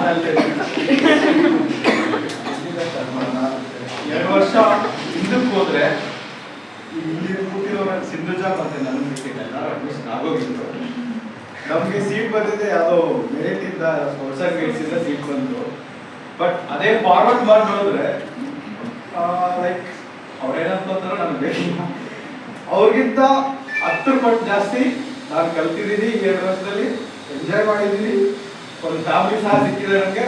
2 ವರ್ಷ ಹಿಂದಕ್ಕೆ ಹೋದ್ರೆ ಇಲ್ಲಿ ಕೂತಿರೋ ಸಿಂಧುಜಾ ಮತ್ತೆ ನನ್ನ ಬಿಟ್ಟಿಲ್ಲ, ಎಲ್ಲರೂ ಅಡ್ಮಿಷನ್ ಆಗೋಗಿತ್ತು. ನಮಗೆ ಸೀಟ್ ಬಂದಿದೆ, ಯಾವುದೋ ಮೆರಿಟ್ ಇಂದ ಹೊಸ ಗೇಟ್ಸ್ ಇಂದ ಸೀಟ್ ಬಂತು. ಬಟ್ ಅದೇ ಫಾರ್ವರ್ಡ್ ಮಾಡಿ ನೋಡಿದ್ರೆ ಲೈಕ್ ಅವ್ರೇನಂತಾರೆ ನನಗೆ ಬೇಕಿಲ್ಲ, ಅವ್ರಿಗಿಂತ 10 ಪಟ್ಟು ಜಾಸ್ತಿ ನಾನು ಕಲ್ತಿದ್ದೀನಿ. 2 ವರ್ಷದಲ್ಲಿ ಎಂಜಾಯ್ ಮಾಡಿದ್ದೀನಿ. ಒಂದು ಫ್ಯಾಮಿಲಿ ಸಹ ಸಿಕ್ಕಿದೆ ನನಗೆ.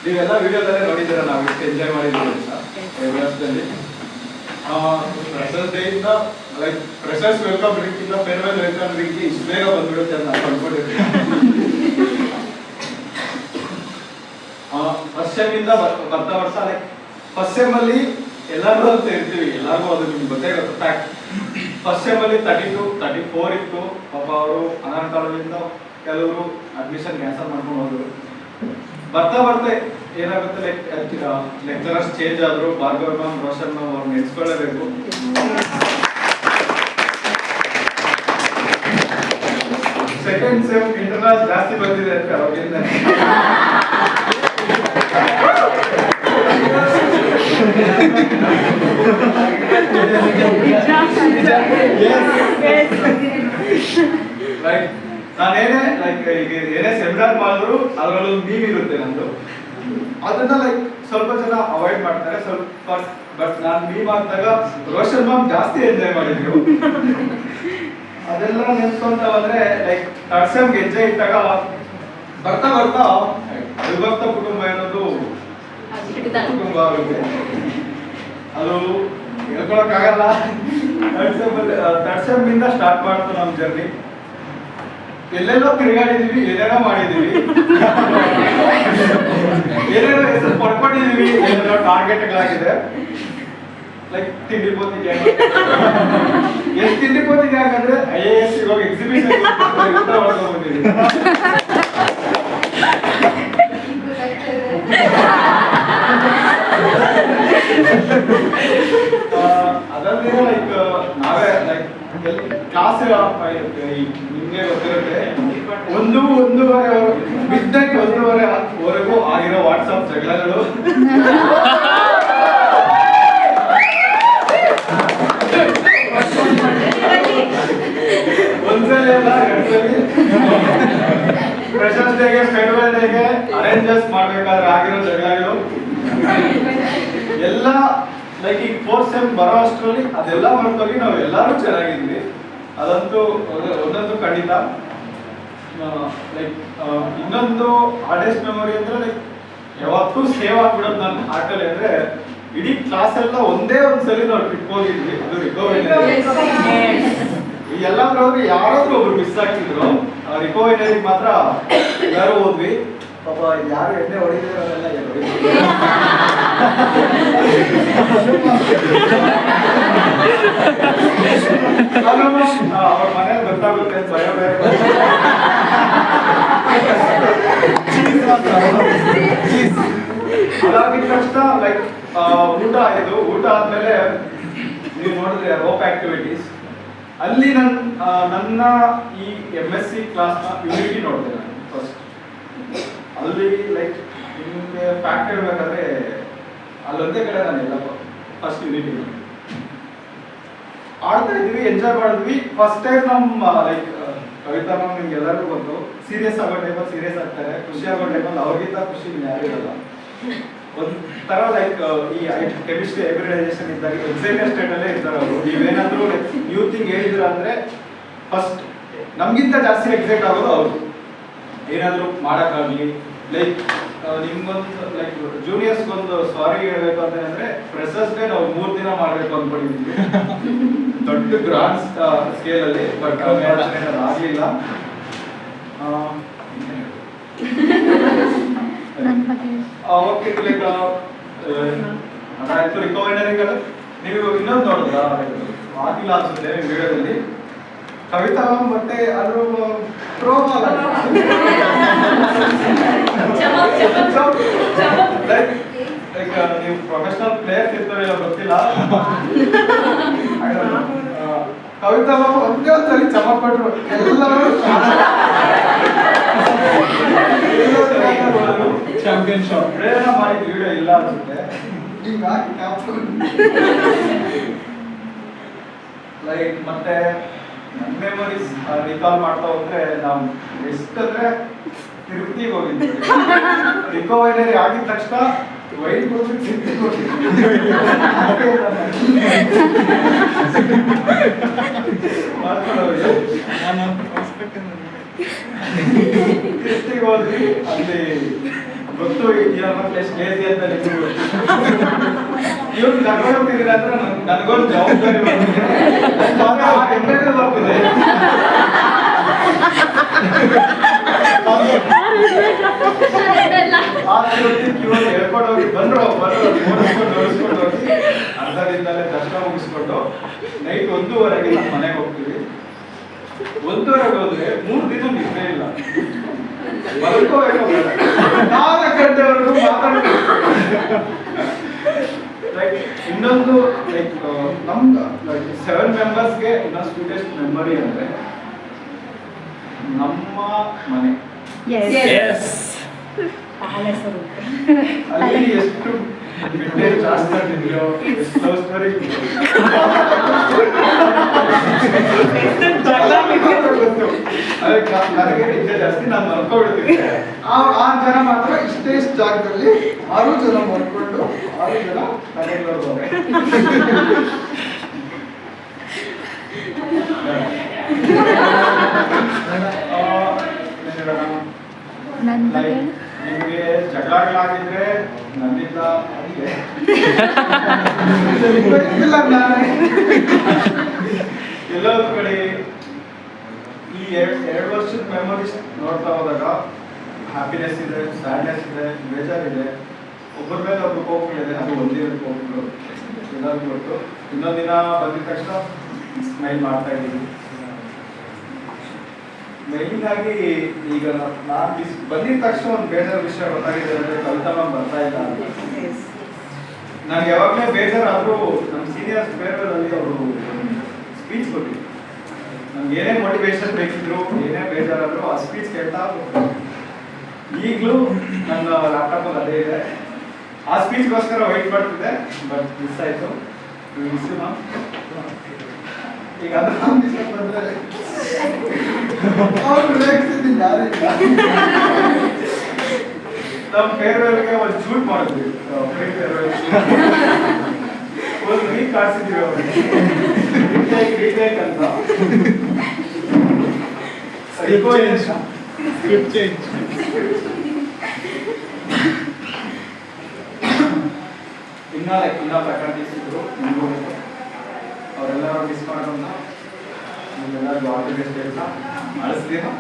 ನೀವೆಲ್ಲ ವಿಡಿಯೋದಲ್ಲೇ ನೋಡಿದ್ದೀರ ನಾವು ಎಷ್ಟು ಎಂಜಾಯ್ ಮಾಡಿದ್ದೀವಿ ಅಂತ 2 ವರ್ಷದಲ್ಲಿ. ಫ್ರೆಶರ್ಸ್ ಡೇ ಇಂದ ಲೈಕ್ ಫ್ರೆಶರ್ಸ್ ವೆಲ್ಕಮ್ ಡ್ರಿಂಕ್ ಇಂದ ಫೇರ್ವೆಲ್ ವೆಲ್ಕಮ್ ಡ್ರಿಂಕ್ ಇಷ್ಟು ಬೇಗ ಬಂದ್ಬಿಡುತ್ತೆ ಅಂತ ನಾನು ಅನ್ಕೊಂಡಿದ್ದೀನಿ. ಫಸ್ಟ್ ಸೆಮ್ ಇಂದ ಬರ್ತಾ ವರ್ಷ ಲೈಕ್ ಫಸ್ಟ್ ಸೆಮ್ ಅಲ್ಲಿ ಎಲ್ಲರೂ ಅಂತ ಇರ್ತೀವಿ, ಎಲ್ಲರಿಗೂ ಅದು ನಿಮ್ಗೆ ಗೊತ್ತೇ ಗೊತ್ತು ಫ್ಯಾಕ್ಟ್. ಫಸ್ಟ್ ಸೆಮ್ ಅಲ್ಲಿ 32, 34 ಇತ್ತು. ಪಾಪ ಅವರು ಅನಾಥ ಕಾಲದಿಂದ ಕೆಲವರು ಅಡ್ಮಿಷನ್ ಕ್ಯಾನ್ಸಲ್ ಮಾಡ್ಕೊಂಡು ಹೋದ್ರು. ಬರ್ತಾ ಬರ್ತಾ ಏನಾಗುತ್ತೆ ಲೈಕ್ ಲೆಕ್ಚರರ್ಸ್ ಚೇಂಜ್ ಆದ್ರು. ಭಾರ್ಗವ್ ಮ್ಯಾಮ್, ರೋಷನ್ ಮ್ಯಾಮ್ ಅವ್ರು ನೆನೆಸ್ಕೊಳ್ಳೇಬೇಕು. ಸೆಕೆಂಡ್ ಸೆಮ್ ಇಂಟರ್ನಲ್ ಜಾಸ್ತಿ ಬಂದಿದೆ ಅಂತ ಅವ್ರಿಂದ. ಲೈಕ್ ನಾನೇನೇ ಲೈಕ್ ಈಗ ಏನೇ ಸೆಮಿನಾರ್ ಮಾಡಿದ್ರು ಅದರಲ್ಲೂ ಮೀಮ್ ಇರುತ್ತೆ ನಂದು. ಅದನ್ನ ಲೈಕ್ ಸ್ವಲ್ಪ ಜನ ಅವಾಯ್ಡ್ ಮಾಡ್ತಾರೆ ಸ್ವಲ್ಪ. ಬಟ್ ನಾನು ಮೀಮ್ ಮಾಡಿದಾಗ ರೋಷನ್ ಮ್ಯಾಮ್ ಜಾಸ್ತಿ ಎಂಜಾಯ್ ಮಾಡಿದ್ರು. ಅದೆಲ್ಲ ನೆನ್ಸ್ಕೊಂತ ಬಂದ್ರೆ ಲೈಕ್ ಥರ್ಡ್ ಸೆಮ್ ಗೆಜ್ಜೆ ಇಟ್ಟಾಗ ಬರ್ತಾ ಬರ್ತಾ ವಿಭಕ್ತ ಕುಟುಂಬ ಅನ್ನೋದು ಕುಟುಂಬ ಆಗುತ್ತೆ. ಅದು ಹೇಳ್ಕೊಳಕ್ಕಾಗಲ್ಲ. ಥರ್ಡ್ ಸೆಮ್ ಇಂದ ಸ್ಟಾರ್ಟ್ ಮಾಡ್ತು ನಮ್ಮ ಜರ್ನಿ. ಎಲ್ಲೆಲ್ಲೋ ತಿರುಗಾಡಿದೀವಿ, ಏನೇನೋ ಮಾಡಿದೀವಿ, ಏನೇನೋ ಹೆಸರು ಪಡ್ಕೊಂಡಿದೀವಿ, ಏನೇನೋ ಟಾರ್ಗೆಟ್ಗಳಾಗಿದೆ. ಲೈಕ್ ತಿಂಡಿ ಪೋತಿ ಗ್ಯಾಂಗ್. ಎಷ್ಟು ತಿಂಡಿ ಪೋತಿ ಗ್ಯಾಂಗ್ ಅಂದ್ರೆ IAS ಇವಾಗ ಎಕ್ಸಿಬಿಷನ್ ಬಂದಿದ್ದೀವಿ. ಅದಲ್ಲದೆ ಲೈಕ್ ನಾವೇ ಲೈಕ್ ಕ್ಲಾಸ್ ನಿಮ್ಗೆ ಗೊತ್ತಿರುತ್ತೆ 1-1:30 ಮಿಡ್ ನೈಟ್ 1:30ವರೆಗೂ ಆಗಿರೋ ವಾಟ್ಸಪ್ ಜಗಳಗಳು. ಒಂದ್ಸಲಿ ಅಲ್ಲ 2 ಸಲಿ. ಫ್ರೆಶರ್ಸ್ ಡೇಗೆ ಫೇರ್ವೆಲ್ ಡೇಗೆ ಅರೇಂಜಸ್ ಮಾಡ್ಬೇಕಾದ್ರೆ ಆಗಿರೋ ಜಗಳಗಳು ಎಲ್ಲ ಲೈಕ್ ಈಗ 4th ಸೆಮ್ ಬರೋ ಅಷ್ಟರಲ್ಲಿ ಅದೆಲ್ಲ ಮಾಡ್ಕೊಳ್ಳಿ ನಾವು ಎಲ್ಲರೂ ಚೆನ್ನಾಗಿದ್ವಿ. ಅದಂತೂ ಒಂದೊಂದು ಖಂಡಿತ. ಲೈಕ್ ಇನ್ನೊಂದು ಹಾರ್ಡೆಸ್ಟ್ ಮೆಮೊರಿ ಅಂದ್ರೆ ಲೈಕ್ ಯಾವತ್ತೂ ಸೇವ್ ಆಗ್ಬಿಡೋದು ನನ್ನ ಹಾರ್ಟಲ್ಲಿ ಅಂದ್ರೆ ಇಡೀ ಕ್ಲಾಸ್ ಎಲ್ಲ ಒಂದೇ ಒಂದ್ಸಲಿ ನಾವು ಟ್ರಿಪ್ ಹೋಗಿದ್ವಿ. ಅದು ರಿಕವರಿ. ಈ ಎಲ್ಲಾದ್ರೂ ಯಾರಾದ್ರೂ ಒಬ್ರು ಮಿಸ್ ಆಗ್ತಿದ್ರು. ರಿಕವರಿಗೆ ಮಾತ್ರ ಯಾರು ಹೋದ್ವಿ. ಪಾಪ ಯಾರು ಎಣ್ಣೆ ಹೊಡಿದಿರೋರೆಲ್ಲ ಅವ್ರ ಮನೇಲಿ ಗೊತ್ತಾಗುತ್ತೆ ಭಯ ಬೇರೆ. ಅದಾಗಿದ ತಕ್ಷಣ ಲೈಕ್ ಊಟ ಆಯ್ತು. ಊಟ ಆದ್ಮೇಲೆ ನೀವು ನೋಡಿದ್ರೆ ರೋಪ್ ಆಕ್ಟಿವಿಟೀಸ್ ಅಲ್ಲಿ ನನ್ನ ಈ MSc ಕ್ಲಾಸ್ನ ಯೂನಿಟಿ ನೋಡಿದೆ ನಾನು ಫಸ್ಟ್. ಅಲ್ಲಿ ಲೈಕ್ ನಿಮಗೆ ಫ್ಯಾಕ್ಟ್ ಹೇಳ್ಬೇಕಾದ್ರೆ ಅಲ್ಲೊಂದೇ ಕಡೆ ನಾನು ಎಲ್ಲ ಫಸ್ಟ್ ಯೂನಿಟಿ ಆಡ್ತಾ ಇದ್ವಿ, ಎಂಜಾಯ್ ಮಾಡಿದ್ವಿ. ಫಸ್ಟ್ ಟೈಮ್ ನಮ್ಮ ಲೈಕ್ ಕವಿತಾ ಮ್ಯಾಮ್ ನಿಮ್ಗೆ ಎಲ್ಲರಿಗೂ ಬಂದು ಸೀರಿಯಸ್ ಆಗೋ ಟೈಮಲ್ಲಿ ಸೀರಿಯಸ್ ಆಗ್ತಾರೆ, ಖುಷಿ ಆಗೋ ಟೈಮಲ್ಲಿ ಅವ್ರಿಗಿಂತ ಖುಷಿ ಯಾರು ಇರಲ್ಲ. ಒಂಥರ ಲೈಕ್ ಈ ಕೆಮಿಸ್ಟ್ರಿ ಹೈಬ್ರಿಡೈಸೇಷನ್ ಇದ್ದಾಗ ಎಕ್ಸೈಟೆಡ್ ಸ್ಟೇಟ್ ಅಲ್ಲೇ ಇರ್ತಾರೆ ಅವರು. ನೀವೇನಾದ್ರೂ ಯೂತಿಂಗ್ ಹೇಳಿದ್ರ ಅಂದ್ರೆ ಫಸ್ಟ್ ನಮ್ಗಿಂತ ಜಾಸ್ತಿ ಎಕ್ಸೈಟ್ ಆಗೋದು ಅವರು. ಏನಾದ್ರು ಮಾಡಕ್ಕಾಗ್ಲಿ ಲೈಕ್ ನಿಮ್ಗೊಂದು ಲೈಕ್ ಜೂನಿಯರ್ಸ್ಗೊಂದು ಸಾರಿ ಹೇಳ್ಬೇಕು ಅಂತಂದ್ರೆ ಫ್ರೆಶರ್ಸ್ ಡೇ ನಾವು 3 ದಿನ ಮಾಡ್ಬೇಕು ಅನ್ಕೊಂಡಿದ್ವಿ ದೊಡ್ಡ ಗ್ರಾಂಡ್ ಸ್ಕೇಲ್ ಅಲ್ಲಿ. ಬಟ್ ಆಗ್ಲಿಲ್ಲ. ಓಕೆ ಲೈಕ್ ಅದಾಯ್ತು ರಿಕವರಿ. ನೀವು ಇನ್ನೊಂದು ನೋಡಿದ್ರ ಆಗಿಲ್ಲ ಅನ್ಸುತ್ತೆ ವಿಡಿಯೋದಲ್ಲಿ ಕವಿತಾ ಮತ್ತೆ ಅದ್ರ ಪ್ರೋಮೋ ಲೈಕ್ ನೀವು ಪ್ರೊಫೆಷನಲ್ ಪ್ಲೇಯರ್ಸ್ ಇರ್ತಾರಲ್ಲ ಗೊತ್ತಿಲ್ಲ. ಕವಿತಾ ಒಂದೇ ಒಂದ್ಸಲಿ ಚಮಕ್ ಕೊಟ್ರು ಎಲ್ಲರೂ ಹಿಂಗಾಗಿ ಲೈಕ್ ಮತ್ತೆ ನನ್ನ ಮೆಮೊರೀಸ್ ರಿಕಾಲ್ ಮಾಡ್ತಾ ಹೋದ್ರೆ ನಾವು ಎಷ್ಟಂದ್ರೆ ತಿರುಪತಿಗೆ ಹೋಗಿದ್ವಿ. ರಿಕವರಿ ಆಗಿದ ತಕ್ಷಣ ವೈಟ್ ಕೊಡ್ಬಿಟ್ಟು ತಿರುಪತಿಗೆ ಹೋಗಿದ್ವಿ. ತಿರುಪತಿಗೆ ಹೋದ್ವಿ. ಅಲ್ಲಿ ಗೊತ್ತು ಎಷ್ಟು ಲೇಸಿ ಅಂತ ಇವ್ರು ಕರ್ಕೊಂಡು ಹೋಗ್ತಿದ್ದೀರ ಅಂದ್ರೆ ನನಗೊಂದು ಜವಾಬ್ದಾರಿ ಬರ್ತಿದೆ. ಹೇಳ್ಕೊಂಡು ಹೋಗಿ ಬಂದ್ರು ನೋಡಿಸ್ಕೊಂಡು ಹೋಗಿ ಅರ್ಧದಿಂದಲೇ ದರ್ಶನ ಮುಗಿಸ್ಕೊಂಡು ನೈಟ್ 1:30ಗೆ ನಮ್ಮ ಮನೆಗೆ ಹೋಗ್ತೀವಿ. 1:30ಗೆ ಹೋದ್ರೆ 3 ದಿನ ನಿದ್ದೆ ಇಲ್ಲ. ಬದುಕೋಬೇಕು 4 ಗಂಟೆವರೆಗೂ ಮಾತಾಡ್ಬೇಕು. ಲೈಕ್ ಇನ್ನೊಂದು ಲೈಕ್ ನಮ್ದು ಲೈಕ್ 7 ಮೆಂಬರ್ಸ್ಗೆ ಇನ್ನೊಂದು ಸ್ವೀಟೆಸ್ಟ್ ಮೆಮೊರಿ ಅಂದ್ರೆ ನಮ್ಮ ಮನೆ. ಅಲ್ಲಿ ಎಷ್ಟು ಜಾಸ್ತಿ ಆಗಿದೆಯೋ ಎಷ್ಟು ಸ್ಟೋರಿ ನನಗೆ ನಿಜ ಜಾಸ್ತಿ ನಾನು ಮಲ್ಕೊಬಿಡ್ತಿದ್ದೆ. ಆ ಜನ ಮಾತ್ರ ಇಷ್ಟೇ ಜಾಗದಲ್ಲಿ 6 ಜನ ಮಲ್ಕೊಂಡು 6 ಜನ ಮನೆಗೆ ನಿಮಗೆ ಜಗಳಾಗಿದ್ರೆ ನನ್ನಿಂದ ಎಲ್ಲೋ ಕಡೆ ಈ 2 ವರ್ಷದ ಮೆಮೊರೀಸ್ ನೋಡ್ತಾ ಹೋದಾಗ ಹ್ಯಾಪಿನೆಸ್ ಇದೆ, ಸ್ಯಾಡ್ನೆಸ್ ಇದೆ, ಬೇಜಾರಿದೆ, ಒಬ್ಬರ ಮೇಲೆ ಒಬ್ರು ಕೋಪಗಳಿದೆ. ಅದು ಒಂದಿನ ಕೋಪಗಳು ಎಲ್ಲರಿಗೂ ಗೊತ್ತು. ಇನ್ನೊಂದು ದಿನ ಬಂದಿದ ತಕ್ಷಣ ಸ್ಮೈಲ್ ಮಾಡ್ತಾ ಇದ್ದೀವಿ. ಮೇನ್ ಆಗಿ ಈಗ ನಾನು ಬಂದಿದ ತಕ್ಷಣ ಒಂದು ಬೇಜಾರು ವಿಷಯ ಗೊತ್ತಾಗಿದೆ ಅಂದ್ರೆ ಕವಿತಾ ಮ್ಯಾಮ್ ಬರ್ತಾ ಇಲ್ಲ ಅಂತ. ನನಗೆ ಯಾವಾಗಲೇ ಬೇಜಾರಾದ್ರೂ ನಮ್ಮ ಸೀನಿಯರ್ಸ್ ಫೇರ್ವೆಲ್ ಅವರು ಸ್ಪೀಚ್ ಕೊಟ್ಟಿದ್ರು. ನಮ್ಗೆ ಏನೇ ಮೋಟಿವೇಶನ್ ಬೇಕಿದ್ರು, ಏನೇ ಬೇಜಾರಾದ್ರು ಆ ಸ್ಪೀಚ್ ಕೇಳ್ತಾ ಈಗಲೂ ನನ್ನ ಲ್ಯಾಪ್ಟಾಪಲ್ಲಿ ಅದೇ ಇದೆ. ಆ ಸ್ಪೀಚ್ಗೋಸ್ಕರ ವೆಯ್ಟ್ ಮಾಡ್ತಿದ್ದೆ, ಬಟ್ ಮಿಸ್ ಆಯ್ತು. Miss ma'am. ಈಗ ಅದು ಬಂದ್ರೆ ನಮ್ಮ ಫೇರ್ವೆಲ್ಗೆ ಒಂದು ಶೂಟ್ ಮಾಡಿದ್ವಿ. ಒಂದು ವೀಕ್ ಕಾಡ್ಸಿದ್ವಿ ಅವ್ರಿಗೆ ಅಂತ. ಇನ್ನ ಫ್ಯಾಕಲ್ಟೀಸ್ ಇದ್ರು, ಅವರೆಲ್ಲರೂ ಮಿಸ್ ಮಾಡೋದನ್ನ ನಿಮ್ಮೆಲ್ಲರಿಗೂ ಆಲ್ ದಿ ಬೆಸ್ಟ್ ಹೇಳ್ತಾ ಅಳಿಸ್ತೀರಾ.